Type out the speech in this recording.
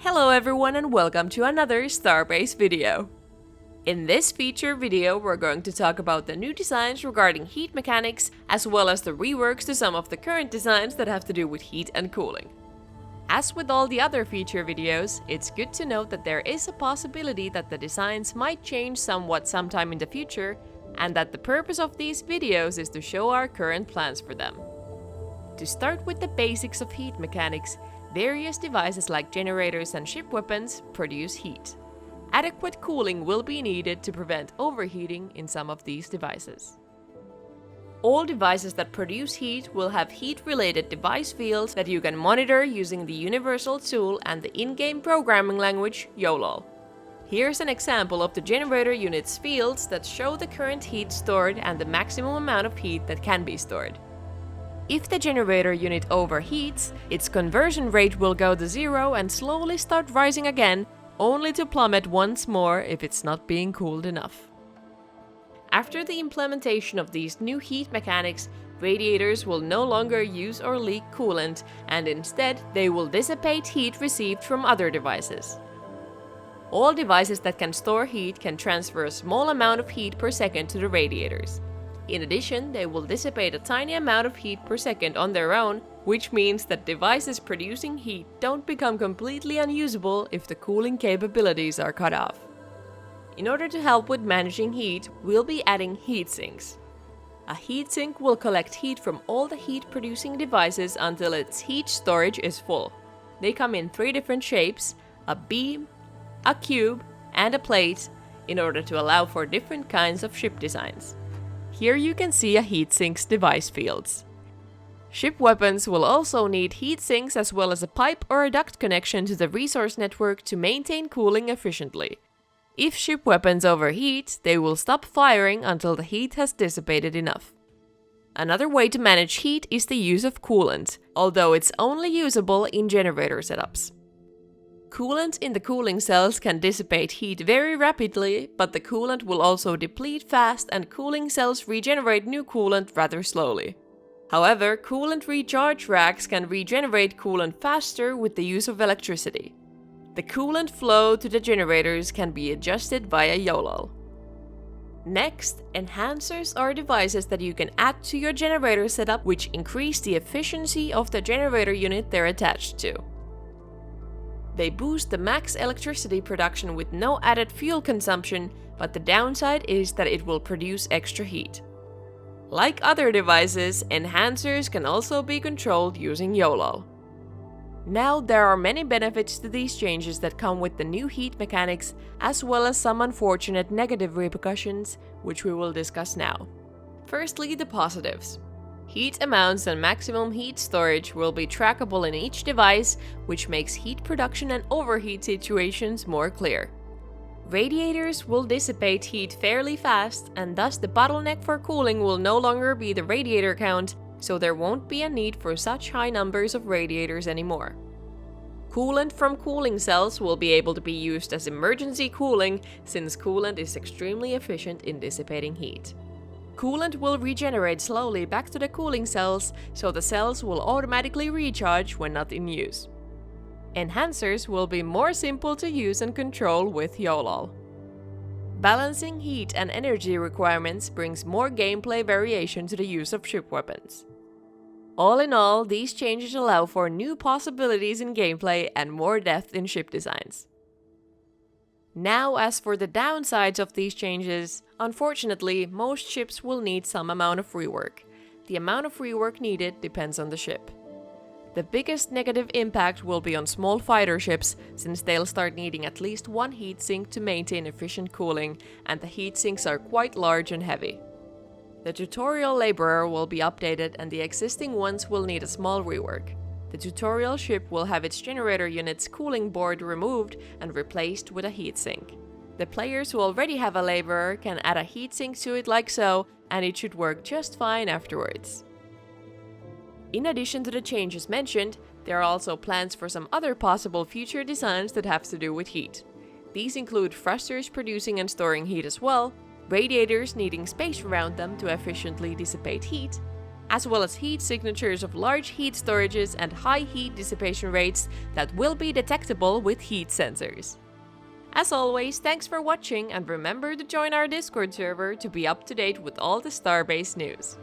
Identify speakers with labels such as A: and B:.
A: Hello everyone and welcome to another Starbase video. In this feature video we're going to talk about the new designs regarding heat mechanics as well as the reworks to some of the current designs that have to do with heat and cooling. As with all the other feature videos, it's good to note that there is a possibility that the designs might change somewhat sometime in the future, and that the purpose of these videos is to show our current plans for them. To start with the basics of heat mechanics, various devices like generators and ship weapons produce heat. Adequate cooling will be needed to prevent overheating in some of these devices. All devices that produce heat will have heat-related device fields that you can monitor using the universal tool and the in-game programming language YOLO. Here's an example of the generator unit's fields that show the current heat stored and the maximum amount of heat that can be stored. If the generator unit overheats, its conversion rate will go to zero and slowly start rising again, only to plummet once more if it's not being cooled enough. After the implementation of these new heat mechanics, radiators will no longer use or leak coolant, and instead they will dissipate heat received from other devices. All devices that can store heat can transfer a small amount of heat per second to the radiators. In addition, they will dissipate a tiny amount of heat per second on their own, which means that devices producing heat don't become completely unusable if the cooling capabilities are cut off. In order to help with managing heat, we'll be adding heat sinks. A heatsink will collect heat from all the heat-producing devices until its heat storage is full. They come in 3 different shapes: a beam, a cube, and a plate, in order to allow for different kinds of ship designs. Here you can see a heatsink's device fields. Ship weapons will also need heat sinks as well as a pipe or a duct connection to the resource network to maintain cooling efficiently. If ship weapons overheat, they will stop firing until the heat has dissipated enough. Another way to manage heat is the use of coolant, although it's only usable in generator setups. Coolant in the cooling cells can dissipate heat very rapidly, but the coolant will also deplete fast and cooling cells regenerate new coolant rather slowly. However, coolant recharge racks can regenerate coolant faster with the use of electricity. The coolant flow to the generators can be adjusted via YOLO. Next, enhancers are devices that you can add to your generator setup which increase the efficiency of the generator unit they're attached to. They boost the max electricity production with no added fuel consumption, but the downside is that it will produce extra heat. Like other devices, enhancers can also be controlled using YOLO. Now, there are many benefits to these changes that come with the new heat mechanics, as well as some unfortunate negative repercussions, which we will discuss now. Firstly, the positives. Heat amounts and maximum heat storage will be trackable in each device, which makes heat production and overheat situations more clear. Radiators will dissipate heat fairly fast, and thus the bottleneck for cooling will no longer be the radiator count, so there won't be a need for such high numbers of radiators anymore. Coolant from cooling cells will be able to be used as emergency cooling, since coolant is extremely efficient in dissipating heat. Coolant will regenerate slowly back to the cooling cells, so the cells will automatically recharge when not in use. Enhancers will be more simple to use and control with YOLO. Balancing heat and energy requirements brings more gameplay variation to the use of ship weapons. All in all, these changes allow for new possibilities in gameplay and more depth in ship designs. Now, as for the downsides of these changes, unfortunately, most ships will need some amount of rework. The amount of rework needed depends on the ship. The biggest negative impact will be on small fighter ships, since they'll start needing at least one heatsink to maintain efficient cooling, and the heatsinks are quite large and heavy. The tutorial laborer will be updated and the existing ones will need a small rework. The tutorial ship will have its generator unit's cooling board removed and replaced with a heatsink. The players who already have a laborer can add a heatsink to it like so, and it should work just fine afterwards. In addition to the changes mentioned, there are also plans for some other possible future designs that have to do with heat. These include thrusters producing and storing heat as well, radiators needing space around them to efficiently dissipate heat, as well as heat signatures of large heat storages and high heat dissipation rates that will be detectable with heat sensors. As always, thanks for watching, and remember to join our Discord server to be up to date with all the Starbase news.